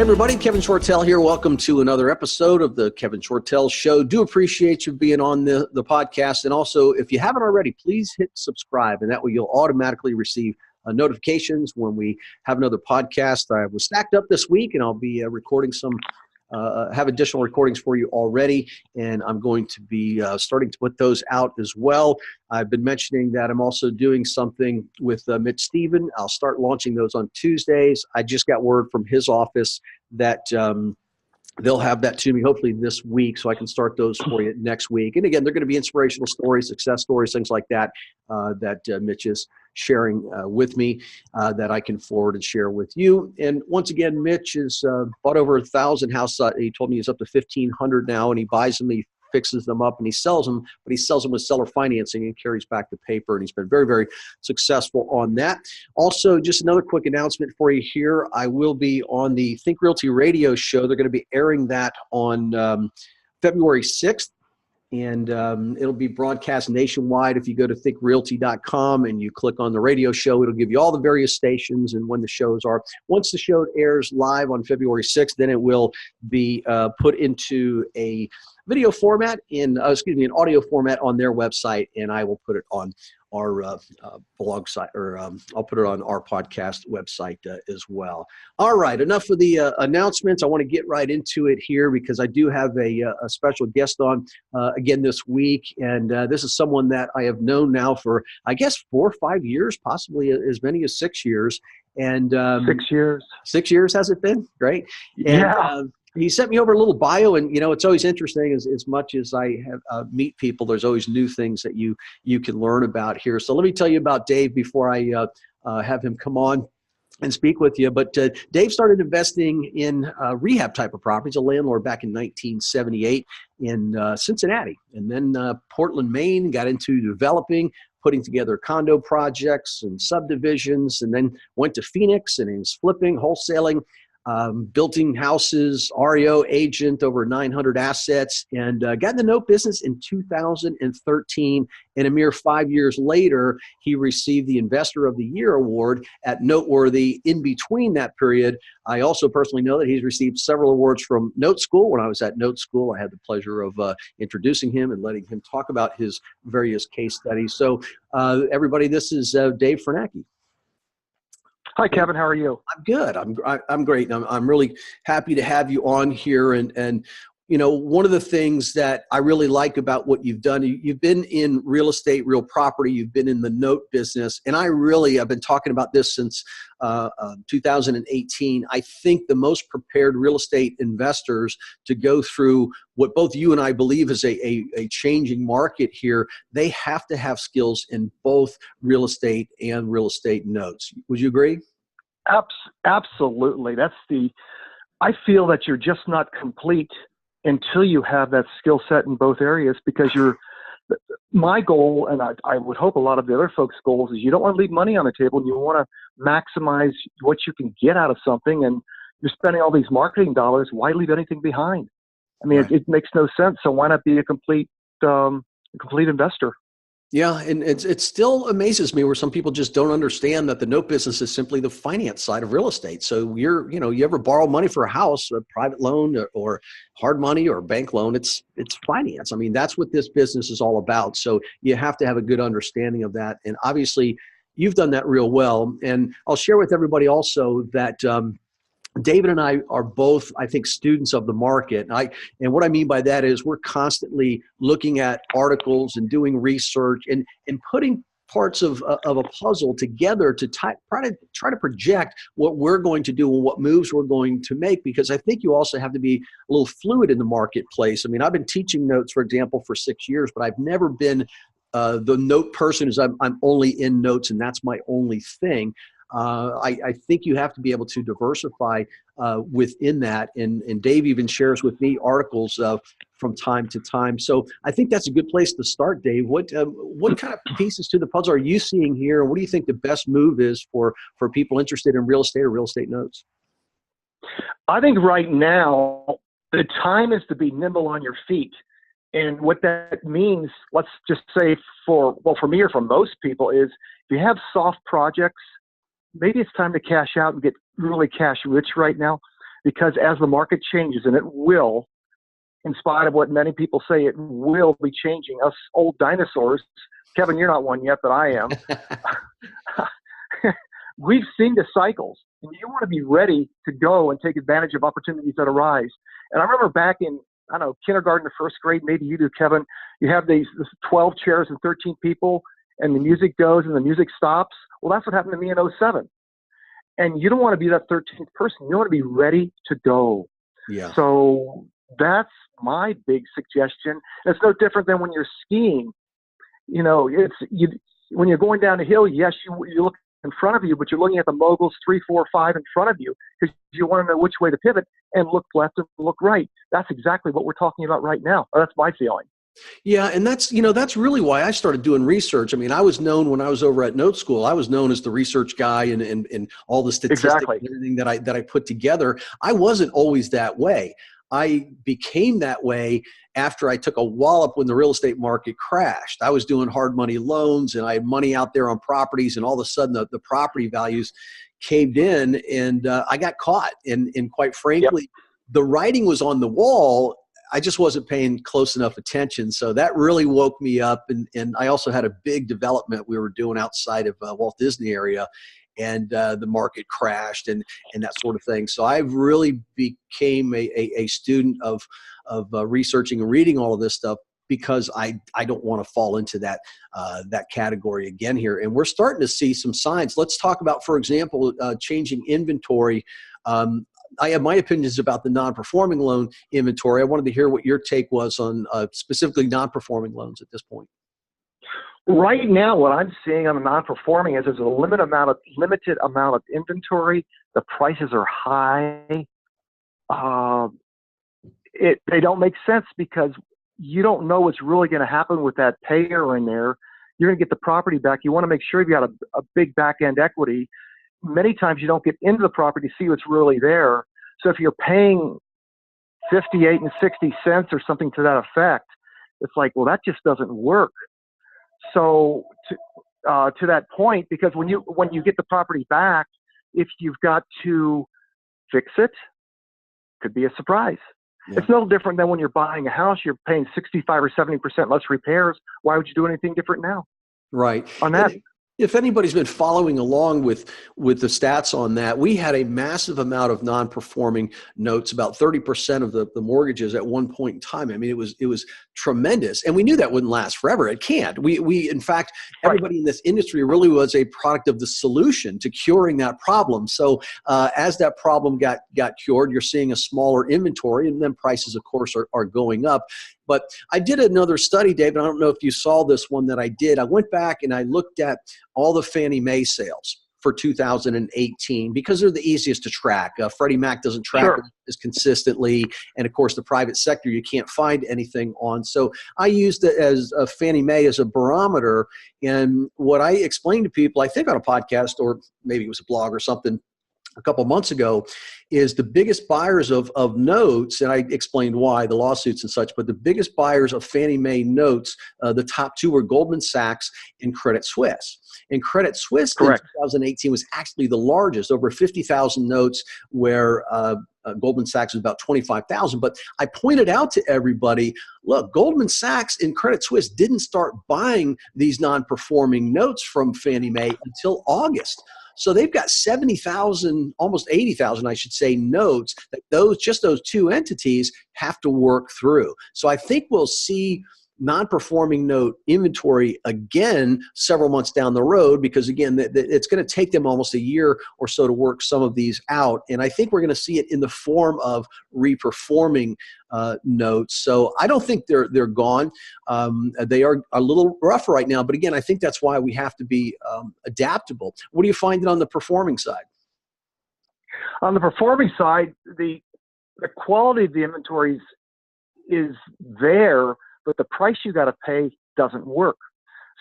Hey everybody, Kevin Shortell here. Welcome to another episode of the Kevin Shortell Show. Do appreciate you being on the podcast. And also, if you haven't already, please hit subscribe. And that way you'll automatically receive notifications when we have another podcast. I was stacked up this week, and I'll be recording some, have additional recordings for you already. And I'm going to be starting to put those out as well. I've been mentioning that I'm also doing something with Mitch Stephen. I'll start launching those on Tuesdays. I just got word from his office that they'll have that to me hopefully this week, so I can start those for you next week. And again, they're going to be inspirational stories, success stories, things like that, that Mitch is sharing with me that I can forward and share with you. And once again, Mitch has bought over 1,000 houses. He told me he's up to 1,500 now, and he buys them, he fixes them up, and he sells them, but he sells them with seller financing and carries back the paper, and he's been very, very successful on that. Also, just another quick announcement for you here. I will be on the Think Realty radio show. They're going to be airing that on February 6th. And it'll be broadcast nationwide. If you go to thinkrealty.com and you click on the radio show, it'll give you all the various stations and when the shows are. Once the show airs live on February 6th, then it will be put into a video format, an audio format on their website, and I will put it on our blog site, or I'll put it on our podcast website as well. All right, enough of the announcements. I want to get right into it here because I do have a special guest on again this week, and this is someone that I have known now for, I guess, 4 or 5 years, possibly as many as 6 years. And 6 years. 6 years has it been? Right? Yeah. And, he sent me over a little bio, and it's always interesting as much as I have meet people. There's always new things that you can learn about here. So let me tell you about Dave before I have him come on and speak with you. But Dave started investing in rehab type of properties, a landlord back in 1978 in Cincinnati, and then Portland, Maine. Got into developing, putting together condo projects and subdivisions, and then went to Phoenix and he's flipping, wholesaling. Building houses, REO agent, over 900 assets, and got in the note business in 2013. And a mere 5 years later, he received the Investor of the Year award at NoteWorthy. In between that period, I also personally know that he's received several awards from Note School. When I was at Note School, I had the pleasure of introducing him and letting him talk about his various case studies. So everybody, this is Dave Franecki. Hi, Kevin. How are you? I'm good. I'm great. And I'm really happy to have you on here. And one of the things that I really like about what you've done, you've been in real estate, real property. You've been in the note business. And I've been talking about this since 2018. I think the most prepared real estate investors to go through what both you and I believe is a changing market here, they have to have skills in both real estate and real estate notes. Would you agree? Absolutely. I feel that you're just not complete until you have that skill set in both areas, because my goal, and I would hope a lot of the other folks' goals, is you don't want to leave money on the table, and you want to maximize what you can get out of something, and you're spending all these marketing dollars. Why leave anything behind? I mean, right. It makes no sense. So why not be a complete investor? Yeah, and it still amazes me where some people just don't understand that the note business is simply the finance side of real estate. So you ever borrow money for a house, a private loan or hard money or a bank loan, it's finance. I mean, that's what this business is all about. So you have to have a good understanding of that. And obviously you've done that real well. And I'll share with everybody also that David and I are both, I think, students of the market. And what I mean by that is we're constantly looking at articles and doing research and putting parts of a puzzle together to try to project what we're going to do and what moves we're going to make, because I think you also have to be a little fluid in the marketplace. I mean, I've been teaching notes, for example, for 6 years, but I've never been the note person. I'm only in notes and that's my only thing. I think you have to be able to diversify within that. And Dave even shares with me articles from time to time. So I think that's a good place to start, Dave. What kind of pieces to the puzzle are you seeing here? And what do you think the best move is for people interested in real estate or real estate notes? I think right now, the time is to be nimble on your feet. And what that means, let's just say for me or for most people, is if you have soft projects, maybe it's time to cash out and get really cash rich right now. because as the market changes, and it will, in spite of what many people say, it will be changing. Us old dinosaurs, Kevin, you're not one yet, but I am. We've seen the cycles, and you want to be ready to go and take advantage of opportunities that arise. And I remember back in, I don't know, kindergarten or first grade, maybe you do, Kevin, you have this 12 chairs and 13 people, and the music goes and the music stops. Well, that's what happened to me in '07. And you don't want to be that 13th person. You want to be ready to go. Yeah. So that's my big suggestion. And it's no different than when you're skiing. You know, when you're going down a hill, yes, you look in front of you, but you're looking at the moguls 3, 4, 5 in front of you because you want to know which way to pivot and look left and look right. That's exactly what we're talking about right now. That's my feeling. Yeah, and that's really why I started doing research. I mean, I was known when I was over at Note School, I was known as the research guy and all the statistics Exactly. and everything that I put together. I wasn't always that way. I became that way after I took a wallop when the real estate market crashed. I was doing hard money loans and I had money out there on properties, and all of a sudden the property values caved in, and I got caught. And quite frankly, the writing was on the wall. I just wasn't paying close enough attention. So that really woke me up. And I also had a big development we were doing outside of Walt Disney area, and the market crashed and that sort of thing. So I've really became a student of researching and reading all of this stuff, because I don't want to fall into that category again here. And we're starting to see some signs. Let's talk about, for example, changing inventory. I have my opinions about the non-performing loan inventory. I wanted to hear what your take was on specifically non-performing loans at this point. Right now, what I'm seeing on the non-performing is there's a limited amount of inventory. The prices are high. They don't make sense because you don't know what's really going to happen with that payer in there. You're going to get the property back. You want to make sure you've got a big back-end equity. Many times you don't get into the property to see what's really there. So if you're paying 58 and 60 cents or something to that effect, it's like, well, that just doesn't work. So to that point, because when you get the property back, if you've got to fix it, could be a surprise. Yeah. It's no different than when you're buying a house, you're paying 65 or 70% less repairs. Why would you do anything different now? Right. On that. If anybody's been following along with the stats on that, we had a massive amount of non-performing notes, about 30% of the mortgages at one point in time. I mean, it was tremendous, and we knew that wouldn't last forever. It can't. We in fact, everybody in this industry really was a product of the solution to curing that problem. So as that problem got cured, you're seeing a smaller inventory, and then prices, of course, are going up. But I did another study, David. I don't know if you saw this one that I did. I went back and I looked at all the Fannie Mae sales for 2018 because they're the easiest to track. Freddie Mac doesn't track them as consistently. And of course, the private sector, you can't find anything on. So I used it as Fannie Mae as a barometer. And what I explained to people, I think on a podcast or maybe it was a blog or something, a couple of months ago, is the biggest buyers of notes, and I explained why, the lawsuits and such, but the biggest buyers of Fannie Mae notes, the top two were Goldman Sachs and Credit Suisse. And Credit Suisse in 2018 was actually the largest, over 50,000 notes, where Goldman Sachs was about 25,000. But I pointed out to everybody, look, Goldman Sachs and Credit Suisse didn't start buying these non-performing notes from Fannie Mae until August. So they've got 70,000, almost 80,000, I should say, notes that those two entities have to work through. So I think we'll see non-performing note inventory again several months down the road, because again, it's going to take them almost a year or so to work some of these out. And I think we're going to see it in the form of reperforming notes. So I don't think they're gone. They are a little rough right now, but again, I think that's why we have to be adaptable. What do you find on the performing side? On the performing side, the quality of the inventories is there, but the price you got to pay doesn't work.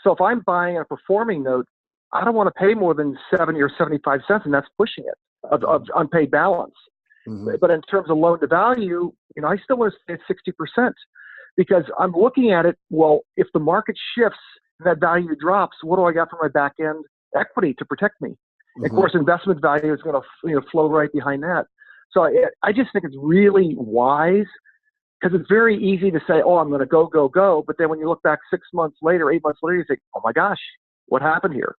So if I'm buying a performing note, I don't want to pay more than 70 or 75 cents, and that's pushing it of unpaid balance. Mm-hmm. But in terms of loan to value, I still want to stay at 60% because I'm looking at it. Well, if the market shifts and that value drops, what do I got for my back end equity to protect me? Mm-hmm. Of course, investment value is going to flow right behind that. So I just think it's really wise, because it's very easy to say, oh, I'm going to go, go, go. But then when you look back 6 months later, 8 months later, you think, oh my gosh, what happened here?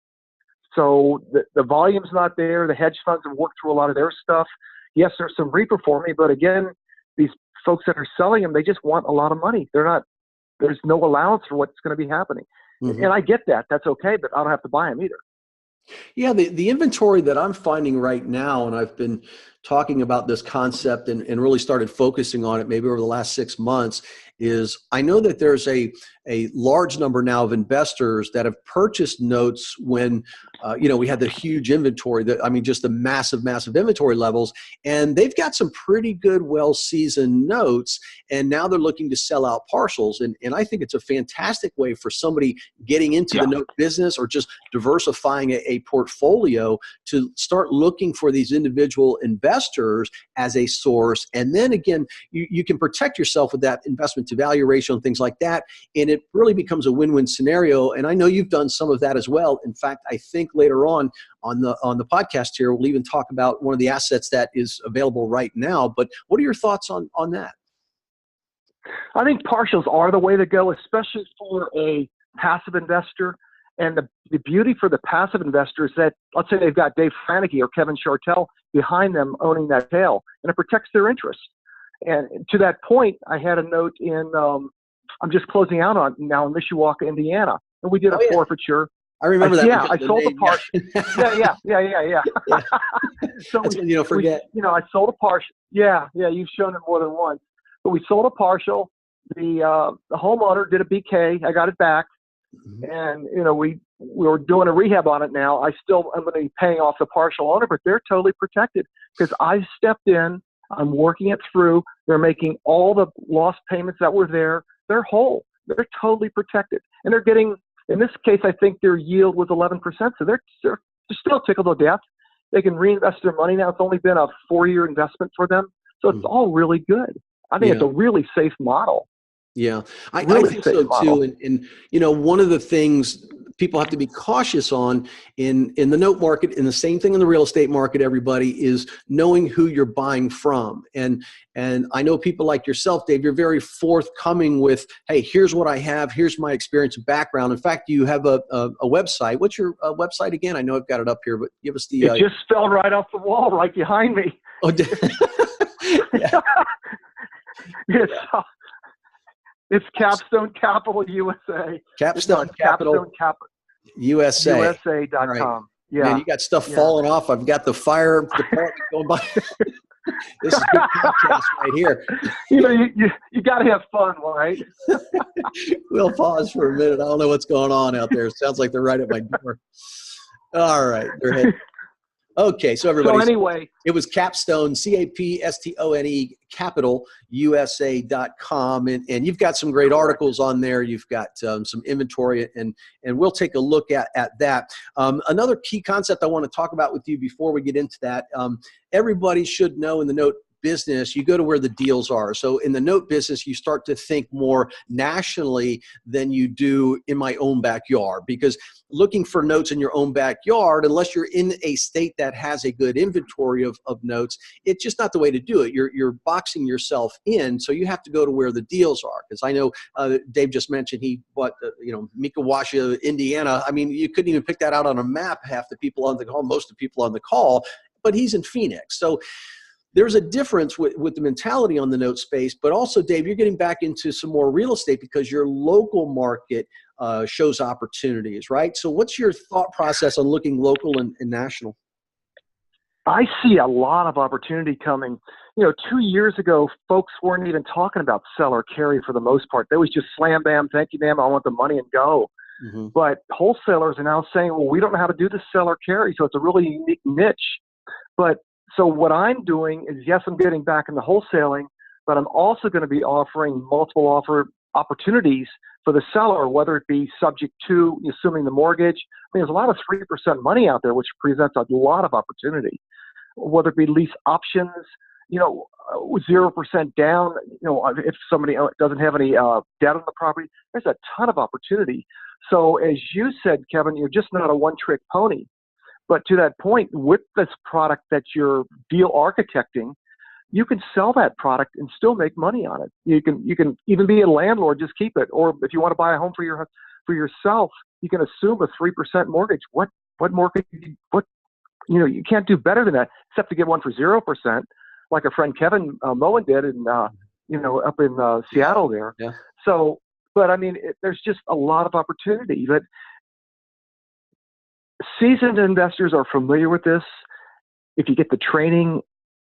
So the volume's not there. The hedge funds have worked through a lot of their stuff. Yes, there's some reperforming, but again, these folks that are selling them, they just want a lot of money. There's no allowance for what's going to be happening. Mm-hmm. And I get that. That's okay, but I don't have to buy them either. Yeah, the inventory that I'm finding right now, and I've been talking about this concept and really started focusing on it maybe over the last 6 months, is I know that there's a large number now of investors that have purchased notes when, we had the huge inventory, just the massive inventory levels, and they've got some pretty good, well-seasoned notes, and now they're looking to sell out partials. And I think it's a fantastic way for somebody getting into the note business or just diversifying a portfolio to start looking for these individual investors as a source. And then again, you can protect yourself with that investment to value ratio and things like that. And it really becomes a win-win scenario. And I know you've done some of that as well. In fact, I think later on the podcast here, we'll even talk about one of the assets that is available right now. But what are your thoughts on that? I think partials are the way to go, especially for a passive investor. And the beauty for the passive investor is that, let's say they've got Dave Franecki or Kevin Chartel behind them owning that tail, and it protects their interest. And to that point, I had a note in, I'm just closing out on now in Mishawaka, Indiana, and we did a forfeiture. I remember that. Yeah, I sold a partial. Yeah. So that's when you don't forget. I sold a partial. Yeah, you've shown it more than once. But we sold a partial. The homeowner did a BK. I got it back. And, we were doing a rehab on it now. I still am going to be paying off the partial owner, but they're totally protected because I stepped in. I'm working it through. They're making all the lost payments that were there. They're whole. They're totally protected. And they're getting, in this case, I think their yield was 11%. So they're still tickled to death. They can reinvest their money now. It's only been a 4-year investment for them. So it's all really good. I think it's a really safe model. Yeah, I think so too. And one of the things people have to be cautious on in the note market, and the same thing in the real estate market, everybody, is knowing who you're buying from. And I know people like yourself, Dave, you're very forthcoming with, hey, here's what I have, here's my experience and background. In fact, you have a website. What's your website again? I know I've got it up here, but give us the. It just fell right off the wall right behind me. Oh, It's Capstone Capital USA. Capstone Capital USA. USA.com. Right. Yeah. Man, you got stuff falling off. I've got the fire department going by. This is good podcast right here. You got to have fun, right? We'll pause for a minute. I don't know what's going on out there. It sounds like they're right at my door. All right. They're heading. Okay, so everybody. So anyway, it was Capstone, CAPSTONE, Capital USA.com, and you've got some great articles on there. You've got some inventory, and we'll take a look at that. Another key concept I want to talk about with you before we get into that. Everybody should know in the note business, you go to where the deals are. So in the note business, you start to think more nationally than you do in my own backyard, because looking for notes in your own backyard, unless you're in a state that has a good inventory of notes, it's just not the way to do it. You're boxing yourself in, so you have to go to where the deals are. Because I know Dave just mentioned he bought, Mishawaka, Indiana. I mean, you couldn't even pick that out on a map, half the people on the call, most of the people on the call, but he's in Phoenix. So there's a difference with the mentality on the note space, but also, Dave, you're getting back into some more real estate because your local market shows opportunities, right? So what's your thought process on looking local and national? I see a lot of opportunity coming. 2 years ago, folks weren't even talking about sell or carry for the most part. They was just slam, bam, thank you, ma'am, I want the money and go. Mm-hmm. But wholesalers are now saying, well, we don't know how to do the sell or carry, so it's a really unique niche. So what I'm doing is, yes, I'm getting back into wholesaling, but I'm also going to be offering multiple offer opportunities for the seller, whether it be subject to assuming the mortgage. I mean, there's a lot of 3% money out there, which presents a lot of opportunity, whether it be lease options, 0% down, if somebody doesn't have any debt on the property, there's a ton of opportunity. So as you said, Kevin, you're just not a one-trick pony. But to that point, with this product that you're deal architecting, you can sell that product and still make money on it. You can even be a landlord, just keep it. Or if you want to buy a home for yourself, you can assume a 3% mortgage. What mortgage? You can't do better than that, except to get one for 0%, like our friend Kevin Moen did, up in Seattle there. Yeah. So, but I mean, there's just a lot of opportunity. But seasoned investors are familiar with this. If you get the training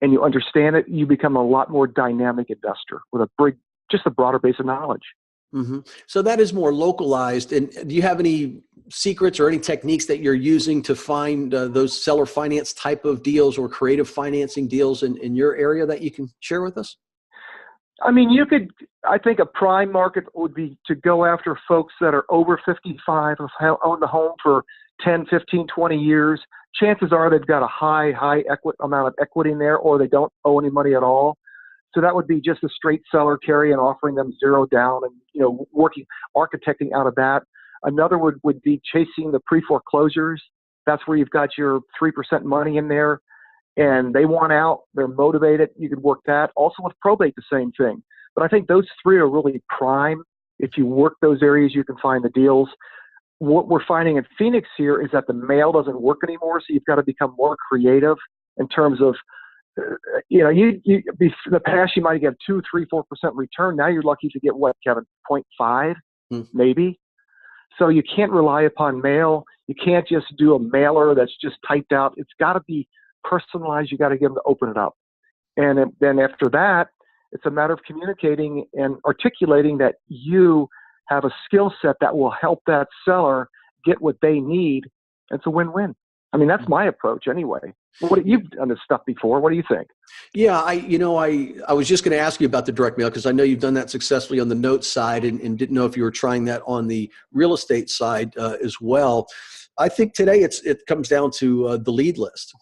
and you understand it, you become a lot more dynamic investor with just a broader base of knowledge. Mm-hmm. So that is more localized. And do you have any secrets or any techniques that you're using to find those seller finance type of deals or creative financing deals in your area that you can share with us? I mean, I think a prime market would be to go after folks that are over 55, have owned the home for 10, 15, 20 years. Chances are they've got a high amount of equity in there, or they don't owe any money at all. So that would be just a straight seller carry and offering them zero down and, architecting out of that. Another would be chasing the pre-foreclosures. That's where you've got your 3% money in there and they want out, they're motivated. You could work that. Also with probate, the same thing. But I think those three are really prime. If you work those areas, you can find the deals. What we're finding in Phoenix here is that the mail doesn't work anymore. So you've got to become more creative in terms of, in the past, you might get 2, 3, 4% return. Now you're lucky to get what, Kevin, 0.5, maybe. So you can't rely upon mail. You can't just do a mailer that's just typed out. It's got to be personalized. You got to get them to open it up. And then after that, it's a matter of communicating and articulating that you have a skill set that will help that seller get what they need. It's a win-win. I mean, that's my approach anyway. You've done this stuff before. What do you think? Yeah, I was just going to ask you about the direct mail because I know you've done that successfully on the note side and didn't know if you were trying that on the real estate side as well. I think today it comes down to the lead list,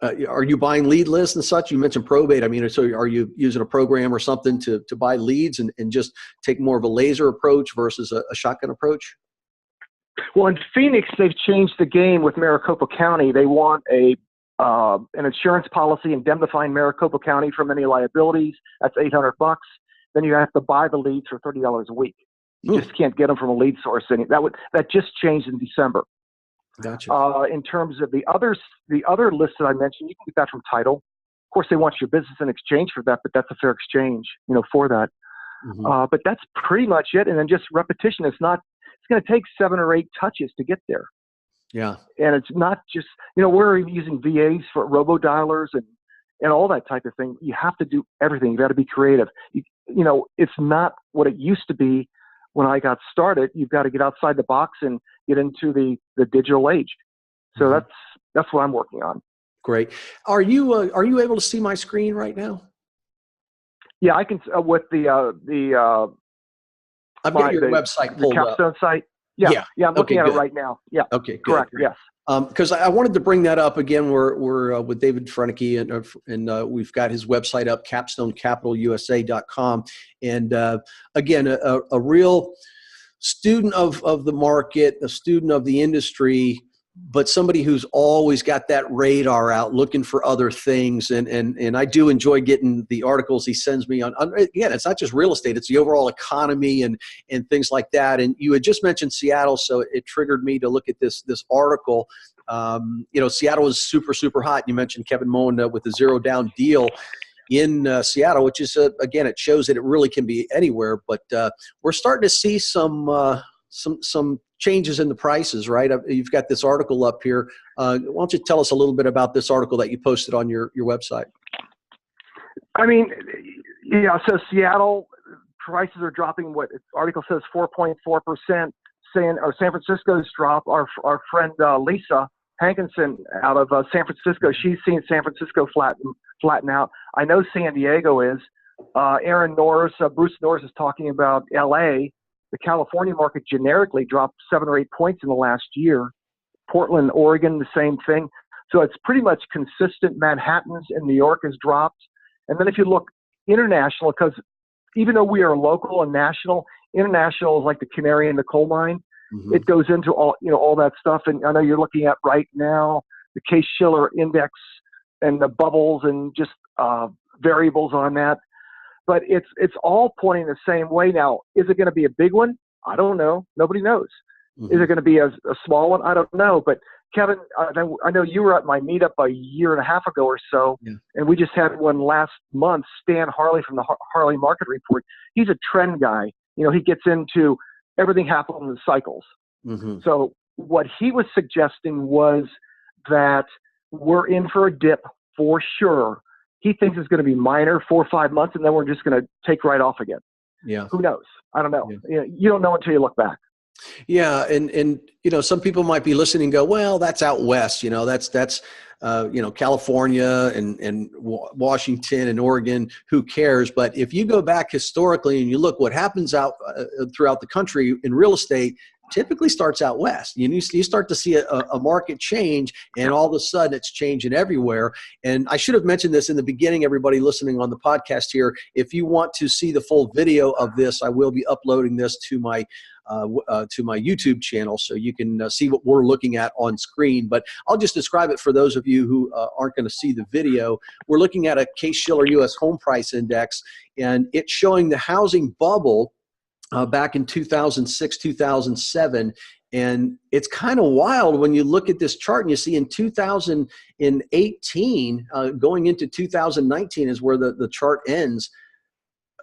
are you buying lead lists and such? You mentioned probate. I mean, so are you using a program or something to buy leads and just take more of a laser approach versus a shotgun approach? Well, in Phoenix, they've changed the game with Maricopa County. They want an insurance policy indemnifying Maricopa County from any liabilities. That's $800. Then you have to buy the leads for $30 a week. You just can't get them from a lead source. That just changed in December. Gotcha. In terms of the other list that I mentioned, you can get that from title. Of course, they want your business in exchange for that, but that's a fair exchange, for that. Mm-hmm. But that's pretty much it. And then just repetition. It's going to take 7 or 8 touches to get there. Yeah. And it's not just, we're using VAs for robo-dialers and all that type of thing. You have to do everything. You got to be creative. It's not what it used to be when I got started. You've got to get outside the box and get into the digital age. So mm-hmm. that's what I'm working on. Great. Are you able to see my screen right now? Yeah, I can, with I've got your website pulled up. The Capstone site. Yeah, I'm looking at it right now. Yeah. Okay. Correct. Good. Yes. Because I wanted to bring that up again. We're with David Franecki, and we've got his website up, capstonecapitalusa.com. And again, a real student of the market, a student of the industry, but somebody who's always got that radar out, looking for other things. And I do enjoy getting the articles he sends me on. Again, it's not just real estate; it's the overall economy and things like that. And you had just mentioned Seattle, so it triggered me to look at this article. Seattle is super, super hot. You mentioned Kevin Moen with the zero down deal in Seattle, which is again, it shows that it really can be anywhere. But we're starting to see some changes in the prices, right? You've got this article up here. Why don't you tell us a little bit about this article that you posted on your website? I mean, so Seattle prices are dropping. What the article says, 4.4%. San Francisco's drop. Our friend Lisa Hankinson out of San Francisco, she's seen San Francisco flatten out. I know San Diego is. Bruce Norris is talking about L.A. The California market generically dropped 7 or 8 points in the last year. Portland, Oregon, the same thing. So it's pretty much consistent. Manhattan's in New York has dropped. And then if you look international, because even though we are local and national, international is like the canary in the coal mine. Mm-hmm. It goes into all that stuff. And I know you're looking at right now the Case-Shiller index and the bubbles and just variables on that. But it's all pointing the same way now. Is it going to be a big one? I don't know. Nobody knows. Mm-hmm. Is it going to be a small one? I don't know. But Kevin, I know you were at my meetup a year and a half ago or so, and we just had one last month. Stan Harley from the Harley Market Report. He's a trend guy. He gets into everything happens in cycles. Mm-hmm. So what he was suggesting was that we're in for a dip for sure. He thinks it's going to be minor, 4 or 5 months, and then we're just going to take right off again. Yeah. Who knows? I don't know. Yeah. You don't know until you look back. Yeah. And some people might be listening and go, well, that's out West, that's California and Washington and Oregon, who cares? But if you go back historically and you look what happens out throughout the country in real estate, typically starts out West. You start to see a market change, and all of a sudden it's changing everywhere. And I should have mentioned this in the beginning, everybody listening on the podcast here. If you want to see the full video of this, I will be uploading this to my YouTube channel, so you can see what we're looking at on screen. But I'll just describe it for those of you who aren't going to see the video. We're looking at a Case-Shiller U.S. Home Price Index, and it's showing the housing bubble back in 2006, 2007. And it's kind of wild when you look at this chart and you see in 2018, going into 2019 is where the chart ends.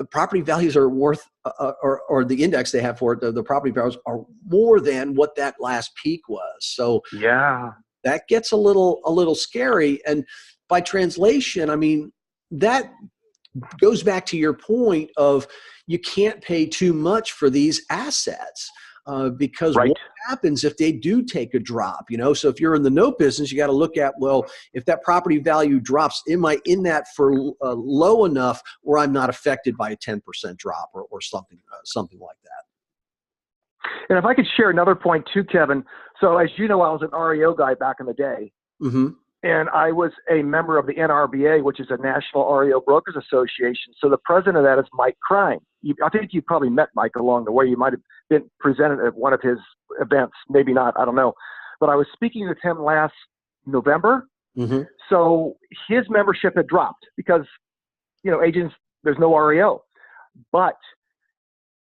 Property values are worth, or the index they have for it, the property values are more than what that last peak was. So yeah, that gets a little scary. And by translation, I mean, that goes back to your point of you can't pay too much for these assets because what happens if they do take a drop? So if you're in the note business, you got to look at, well, if that property value drops, am I in that for low enough where I'm not affected by a 10% drop or something like that? And if I could share another point too, Kevin. So as you know, I was an REO guy back in the day. Mm-hmm. And I was a member of the NRBA, which is a National REO Brokers Association. So the president of that is Mike Crime. I think you probably met Mike along the way. You might have been presented at one of his events. Maybe not. I don't know. But I was speaking with him last November. Mm-hmm. So his membership had dropped because, agents, there's no REO. But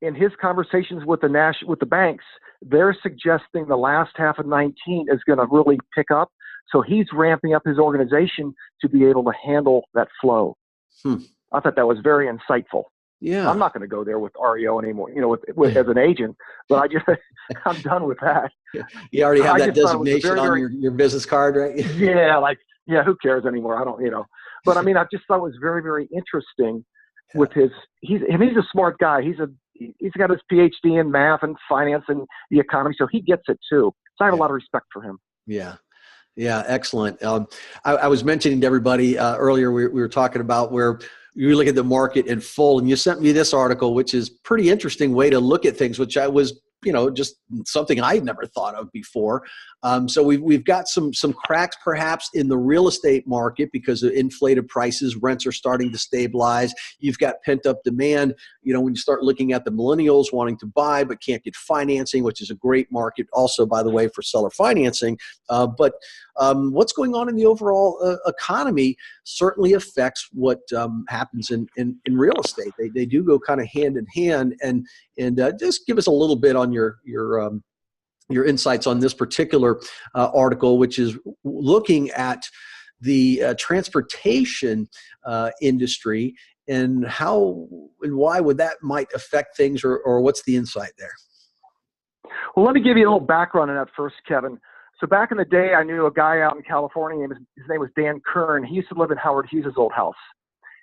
in his conversations with the banks, they're suggesting the last half of 19 is going to really pick up. So he's ramping up his organization to be able to handle that flow. I thought that was very insightful. Yeah, I'm not going to go there with REO anymore, as an agent, but I'm done with that. You already have that designation on your business card, right? Yeah, who cares anymore? I don't, but I mean, I just thought it was very, very interesting with he's a smart guy. He's got his PhD in math and finance and the economy, so he gets it too. So I have a lot of respect for him. Yeah, excellent. I was mentioning to everybody earlier, we were talking about where you look at the market in full, and you sent me this article, which is pretty interesting way to look at things, which I was, just something I'd never thought of before. So we've got some cracks perhaps in the real estate market because of inflated prices. Rents are starting to stabilize. You've got pent up demand. When you start looking at the millennials wanting to buy but can't get financing, which is a great market also, by the way, for seller financing. But what's going on in the overall economy certainly affects what happens in real estate. They do go kind of hand in hand. And just give us a little bit on your insights on this particular article, which is looking at the transportation industry and how and why would that might affect things, or what's the insight there? Well, let me give you a little background on that first, Kevin. So back in the day, I knew a guy out in California. His name was Dan Kern. He used to live in Howard Hughes' old house.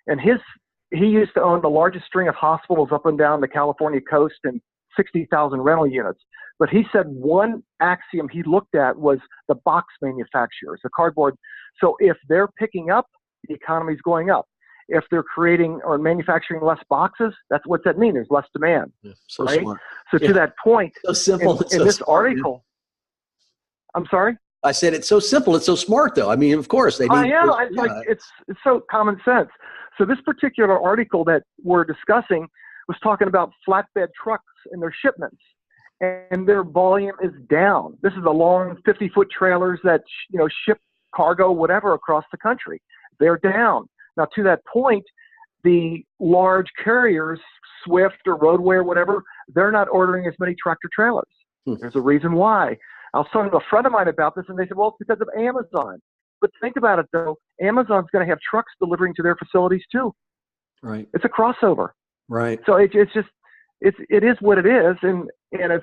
And he used to own the largest string of hospitals up and down the California coast and 60,000 rental units. But he said one axiom he looked at was the box manufacturers, the cardboard. So if they're picking up, the economy's going up. If they're creating or manufacturing less boxes, that's what that means. There's less demand. Yeah, so right? Smart. So to that point, so simple. In this article, I'm sorry? I said it's so simple. It's so smart, though. I mean, of course they need. It's so common sense. So this particular article that we're discussing was talking about flatbed trucks and their shipments, and their volume is down. This is the long 50-foot trailers that ship cargo, whatever, across the country. they're down. Now, to that point, the large carriers, Swift or Roadway or whatever, they're not ordering as many tractor trailers. There's a reason why. I was talking to a friend of mine about this, and they said, well, it's because of Amazon. But think about it, though. Amazon's going to have trucks delivering to their facilities, too. Right. It's a crossover. Right. So it is what it is. And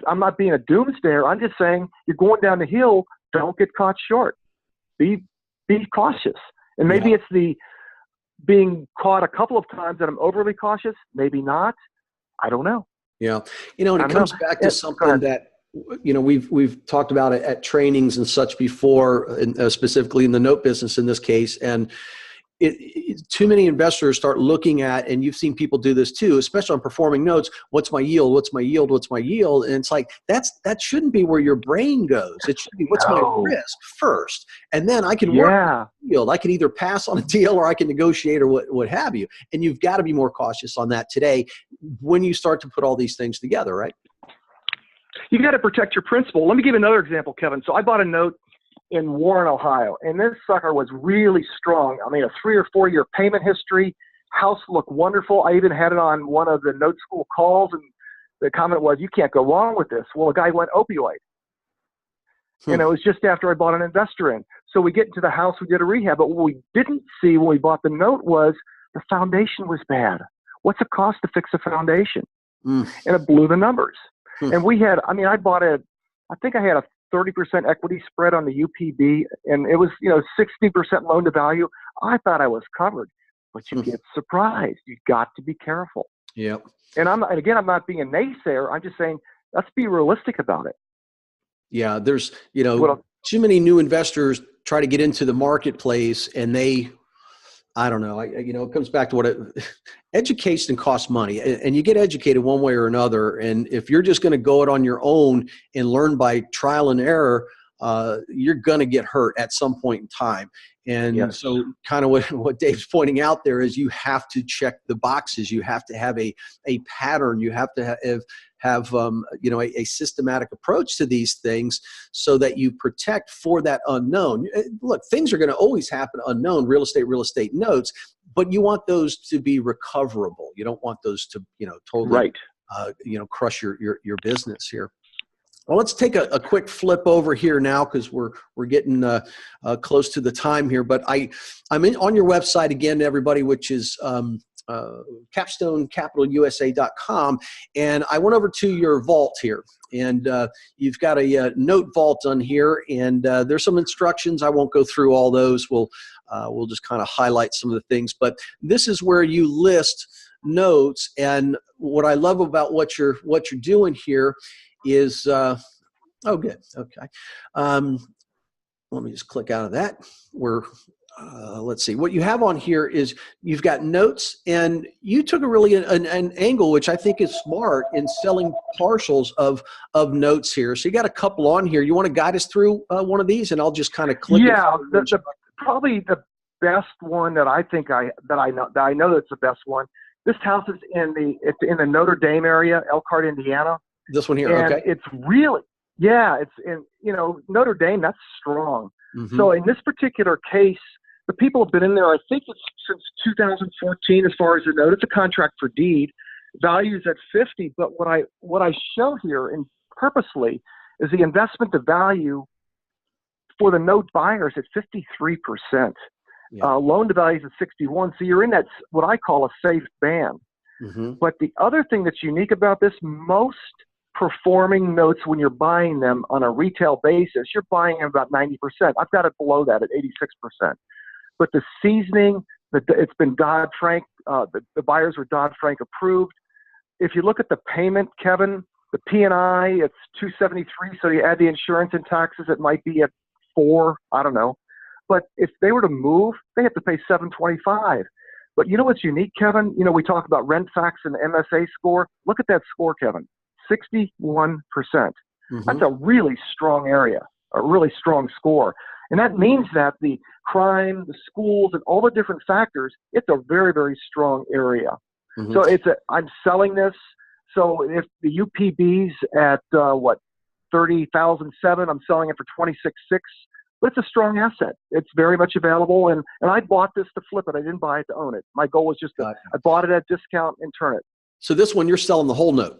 I'm not being a doomsayer. I'm just saying you're going down the hill. Don't get caught short. Be cautious. And maybe it's the being caught a couple of times that I'm overly cautious. Maybe not. I don't know. Yeah. And it comes back to something that, we've talked about it at trainings and such before, and specifically in the note business in this case. And too many investors start looking at, and you've seen people do this too, especially on performing notes. What's my yield? What's my yield? What's my yield? And it's like, that shouldn't be where your brain goes. It should be, what's my risk first? And then I can work with the yield. I can either pass on a deal or I can negotiate or what have you. And you've got to be more cautious on that today when you start to put all these things together, right? You got to protect your principal. Let me give you another example, Kevin. So I bought a note in Warren, Ohio, and this sucker was really strong. I mean, a 3 or 4 year payment history. House looked wonderful. I even had it on one of the note school calls, and the comment was, "You can't go wrong with this." Well, the guy went opioid, and it was just after I bought an investor in. So we get into the house, we did a rehab, but what we didn't see when we bought the note was the foundation was bad. What's it cost to fix a foundation? And it blew the numbers. And we had, I think I had a 30% equity spread on the UPB, and it was, 60% loan to value. I thought I was covered, but you get surprised. You've got to be careful. Yep. And I'm not being a naysayer. I'm just saying, let's be realistic about it. Yeah. There's, too many new investors try to get into the marketplace, and I don't know. It comes back to education costs money, and you get educated one way or another. And if you're just going to go it on your own and learn by trial and error, you're going to get hurt at some point in time. And so kind of what Dave's pointing out there is you have to check the boxes. You have to have a pattern. You have to have a systematic approach to these things so that you protect for that unknown. Look, things are going to always happen unknown, real estate notes, but you want those to be recoverable. You don't want those to, totally, crush your business here. Well, let's take a quick flip over here now because we're getting close to the time here. But I'm on your website again, everybody, which is capstonecapitalusa.com, and I went over to your vault here, and you've got a note vault on here, and there's some instructions. I won't go through all those. We'll just kind of highlight some of the things, but this is where you list notes. And what I love about what you're doing here is good. Okay. Let me just click out of that. Let's see. What you have on here is you've got notes, and you took an angle, which I think is smart in selling partials of notes here. So you got a couple on here. You want to guide us through one of these, and I'll just kind of click. Yeah, probably the best one that I think I know that's the best one. This house is in the Notre Dame area, Elkhart, Indiana. This one here, and okay. It's really, it's in, Notre Dame, that's strong. Mm-hmm. So in this particular case, the people have been in there, I think it's since 2014 as far as the note. It's a contract for deed. Value's at 50, but what I show here, and purposely, is the investment to value for the note buyers at 53%. Yeah. Loan to value is at 61. So you're in that, what I call a safe band. Mm-hmm. But the other thing that's unique about this, most performing notes, when you're buying them on a retail basis, you're buying them about 90%. I've got it below that at 86%. But the seasoning, it's been Dodd-Frank, the buyers were Dodd-Frank approved. If you look at the payment, Kevin, the P&I, it's $273. So you add the insurance and taxes, it might be at $4. I don't know. But if they were to move, they have to pay $725. But you know what's unique, Kevin? We talk about RentFax and MSA score. Look at that score, Kevin. 61%. Mm-hmm. That's a really strong area, a really strong score. And that means that the crime, the schools, and all the different factors, it's a very, very strong area. Mm-hmm. So I'm selling this. So if the UPB's at, 30,007, I'm selling it for 26.6. but it's a strong asset. It's very much available. And I bought this to flip it. I didn't buy it to own it. My goal was just I bought it at discount and turn it. So this one, you're selling the whole note.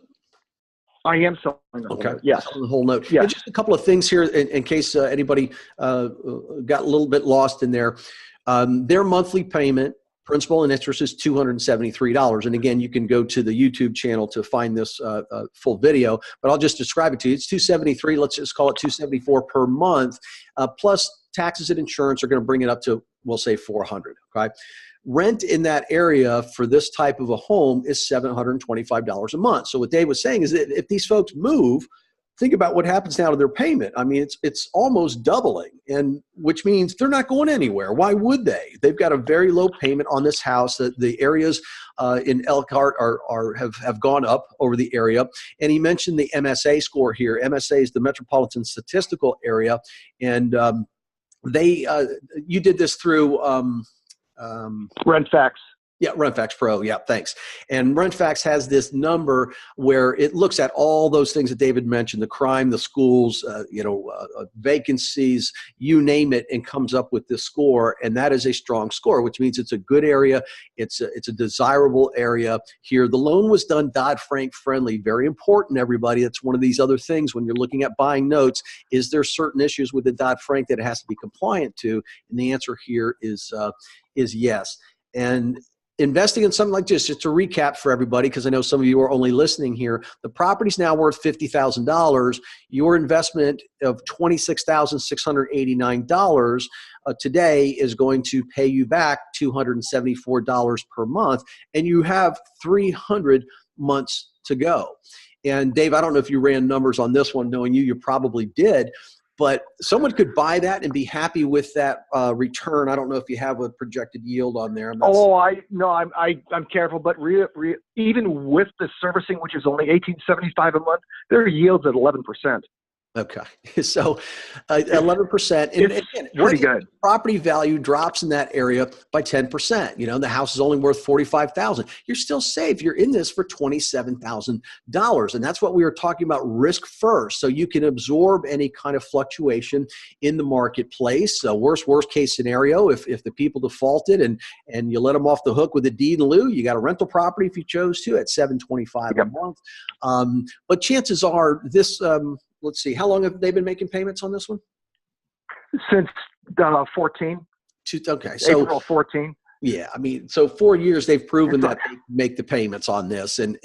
I am selling the whole note. Yes. Selling the whole note. Yes. And just a couple of things here in case anybody got a little bit lost in there. Their monthly payment, principal and interest, is $273. And again, you can go to the YouTube channel to find this full video, but I'll just describe it to you. It's $273. Let's just call it $274 per month, plus taxes and insurance are going to bring it up to, we'll say, $400. Okay. Rent in that area for this type of a home is $725 a month. So what Dave was saying is that if these folks move, think about what happens now to their payment. I mean, it's almost doubling, and which means they're not going anywhere. Why would they? They've got a very low payment on this house. The areas in Elkhart have gone up over the area. And he mentioned the MSA score here. MSA is the Metropolitan Statistical Area, and you did this through RentFacts. Yeah, RentFacts Pro. Yeah, thanks. And RentFacts has this number where it looks at all those things that David mentioned: the crime, the schools, vacancies, you name it, and comes up with this score. And that is a strong score, which means it's a good area. It's a desirable area here. The loan was done Dodd-Frank friendly. Very important, everybody. That's one of these other things when you're looking at buying notes. Is there certain issues with the Dodd-Frank that it has to be compliant to? And the answer here is yes. And investing in something like this, just to recap for everybody, because I know some of you are only listening here, the property's now worth $50,000. Your investment of $26,689 today is going to pay you back $274 per month, and you have 300 months to go. And Dave, I don't know if you ran numbers on this one. Knowing you probably did. But someone could buy that and be happy with that return. I don't know if you have a projected yield on there. I'm careful, but even with the servicing, which is only $1,875 a month, there are yields at 11%. Okay, so 11%. And again, pretty good. Property value drops in that area by 10%. You know, the house is only worth $45,000. You're still safe. You're in this for $27,000, and that's what we were talking about: risk first, so you can absorb any kind of fluctuation in the marketplace. Worst case scenario, if the people defaulted and you let them off the hook with a deed in lieu, you got a rental property if you chose to at $725 a month. But chances are this. Let's see. How long have they been making payments on this one? Since 14. Okay, so April 14. Yeah, I mean, so 4 years they've proven that they make the payments on this, and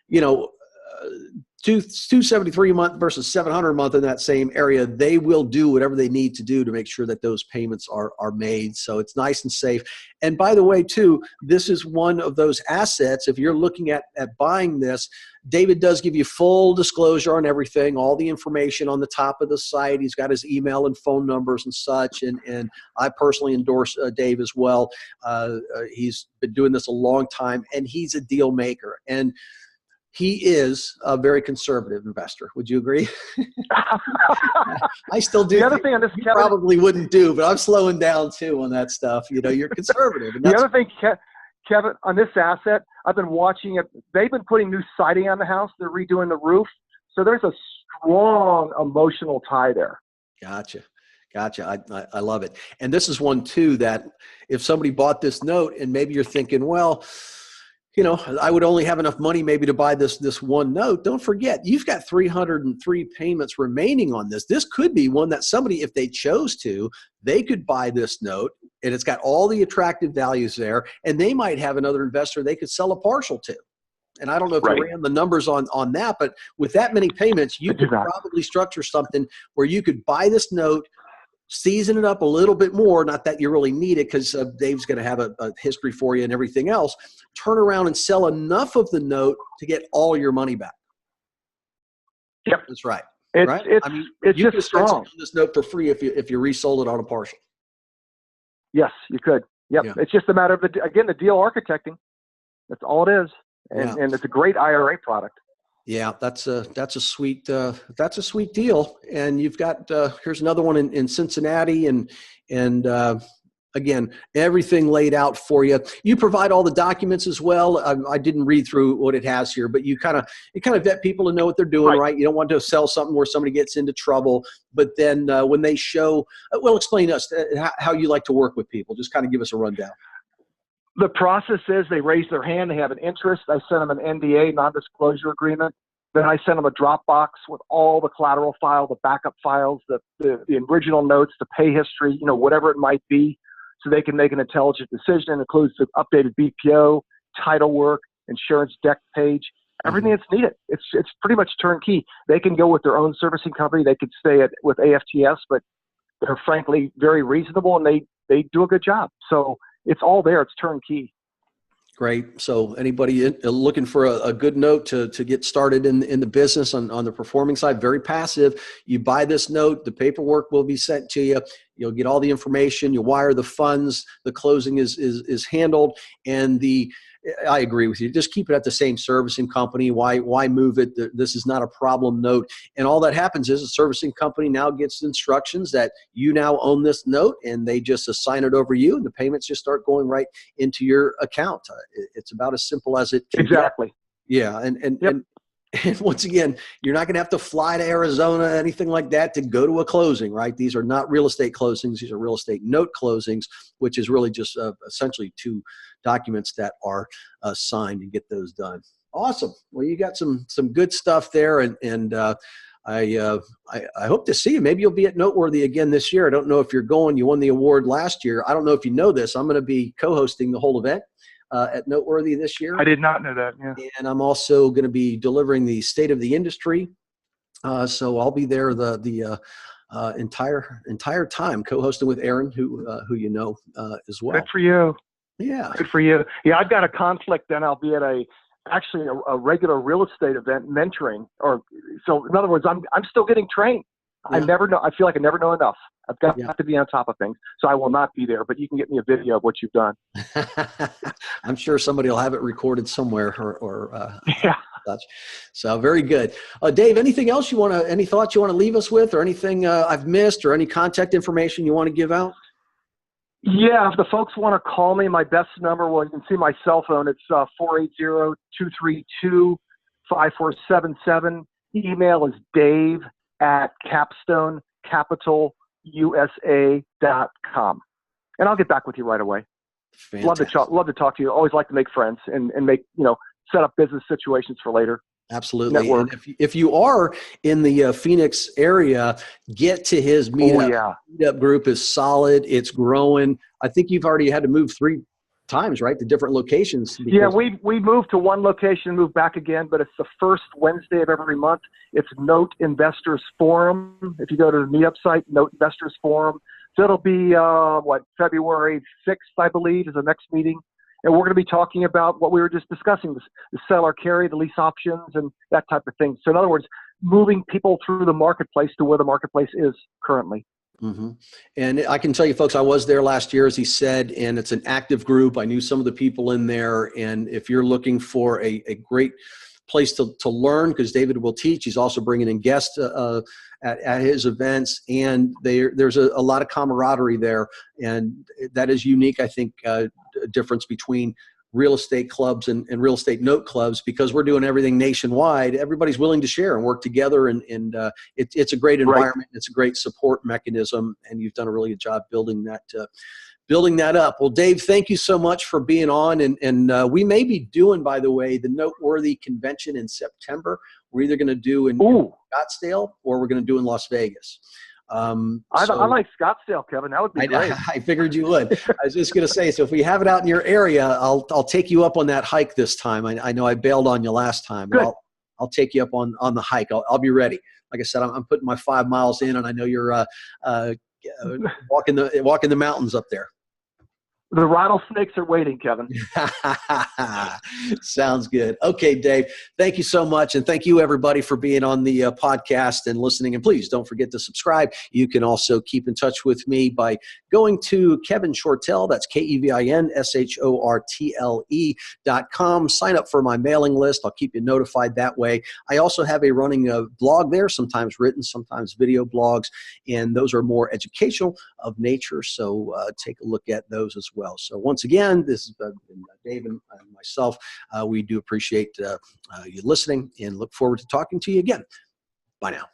you know, $273 a month versus $700 a month in that same area. They will do whatever they need to do to make sure that those payments are made. So it's nice and safe. And by the way, too, this is one of those assets. If you're looking at buying this, David does give you full disclosure on everything, all the information on the top of the site. He's got his email and phone numbers and such. And I personally endorse Dave as well. He's been doing this a long time, and he's a deal maker. And he is a very conservative investor. Would you agree? I still do. The other thing on this, Kevin, probably wouldn't do, but I'm slowing down too on that stuff. You know, you're conservative. And the other thing, Kevin, on this asset, I've been watching it. They've been putting new siding on the house. They're redoing the roof. So there's a strong emotional tie there. Gotcha. I love it. And this is one too that if somebody bought this note and maybe you're thinking, well, you know, I would only have enough money maybe to buy this one note. Don't forget, you've got 303 payments remaining on this. This could be one that somebody, if they chose to, they could buy this note, and it's got all the attractive values there, and they might have another investor they could sell a partial to. And I don't know if you ran the numbers on that, but with that many payments, you could probably structure something where you could buy this note, season it up a little bit more, not that you really need it because Dave's going to have a history for you and everything else, turn around and sell enough of the note to get all your money back. Yep. That's right. It's you just strong. On this note for free if you resold it on a partial. Yes, you could. Yep. Yeah. It's just a matter of, the deal architecting. That's all it is. And it's a great IRA product. Yeah, that's a sweet deal. And you've got here's another one in Cincinnati, and Again, everything laid out for you. You provide all the documents as well. I didn't read through what it has here, but you kind of vet people to know what they're doing, right? You don't want to sell something where somebody gets into trouble. But then when they show, well, explain to us how you like to work with people. Just kind of give us a rundown. The process is they raise their hand, they have an interest. I send them an NDA, non-disclosure agreement. Then I send them a Dropbox with all the collateral file, the backup files, the original notes, the pay history, whatever it might be, so they can make an intelligent decision. It includes the updated BPO, title work, insurance deck page, everything that's needed. It's pretty much turnkey. They can go with their own servicing company. They could stay with AFTS, but they're frankly very reasonable and they do a good job. So it's all there. It's turnkey. Great. So anybody looking for a good note to get started in the business on the performing side, very passive. You buy this note, the paperwork will be sent to you. You'll get all the information. You wire the funds. The closing is handled. And I agree with you. Just keep it at the same servicing company. Why move it? This is not a problem note. And all that happens is a servicing company now gets instructions that you now own this note, and they just assign it over you, and the payments just start going right into your account. It's about as simple as it can Exactly. get. Yeah. And once again, you're not going to have to fly to Arizona, anything like that, to go to a closing, right? These are not real estate closings. These are real estate note closings, which is really just essentially two documents that are signed and get those done. Awesome. Well, you got some good stuff there, and I hope to see you. Maybe you'll be at Noteworthy again this year. I don't know if you're going. You won the award last year. I don't know if you know this. I'm going to be co-hosting the whole event at Noteworthy this year. I did not know that. Yeah. And I'm also going to be delivering the state of the industry. So I'll be there the entire time, co-hosting with Aaron, who you know as well. Good for you. Yeah. Good for you. Yeah, I've got a conflict. Then I'll be at a regular real estate event mentoring. So in other words, I'm still getting trained. Yeah. I feel like I never know enough. I've got to be on top of things. So I will not be there, but you can get me a video of what you've done. I'm sure somebody will have it recorded somewhere or yeah. Such. So very good. Dave, anything else any thoughts you want to leave us with, or anything I've missed, or any contact information you want to give out? Yeah, if the folks want to call me, my best number, well, you can see my cell phone. It's 480-232-5477. Email is dave@capstonecapitalUSA.com. And I'll get back with you right away. Fantastic. Love to talk to you. Always like to make friends and make, set up business situations for later. Absolutely. Network. And if you are in the Phoenix area, get to his meetup. Oh, yeah. Meetup group is solid. It's growing. I think you've already had to move 3 times, right, to different locations. Yeah, we moved to one location, moved back again, but it's the first Wednesday of every month. It's Note Investors Forum. If you go to the meetup site, Note Investors Forum. So it'll be, February 6th, I believe, is the next meeting. And we're going to be talking about what we were just discussing, the sell or carry, the lease options, and that type of thing. So in other words, moving people through the marketplace to where the marketplace is currently. Mm-hmm. And I can tell you, folks, I was there last year, as he said, and it's an active group. I knew some of the people in there. And if you're looking for a great place to learn, because David will teach, he's also bringing in guests at his events, and there's a lot of camaraderie there, and that is unique. I think a difference between real estate clubs and real estate note clubs, because we're doing everything nationwide. Everybody's willing to share and work together, and it's a great environment. Right. It's a great support mechanism, and you've done a really good job building that up. Well, Dave, thank you so much for being on. And we may be doing, by the way, the Noteworthy Convention in September. We're either going to do in Scottsdale or we're going to do in Las Vegas. I like Scottsdale, Kevin. That would be great. I figured you would. I was just going to say, so if we have it out in your area, I'll take you up on that hike this time. I know I bailed on you last time. But I'll take you up on the hike. I'll be ready. Like I said, I'm putting my 5 miles in, and I know you're walking the mountains up there. The rattlesnakes are waiting, Kevin. Sounds good. Okay, Dave, thank you so much. And thank you, everybody, for being on the podcast and listening. And please don't forget to subscribe. You can also keep in touch with me by going to Kevin Shortell. That's KevinShortle.com. Sign up for my mailing list. I'll keep you notified that way. I also have a running blog there, sometimes written, sometimes video blogs. And those are more educational of nature. So take a look at those as well. So once again, this is Dave and myself. We do appreciate you listening and look forward to talking to you again. Bye now.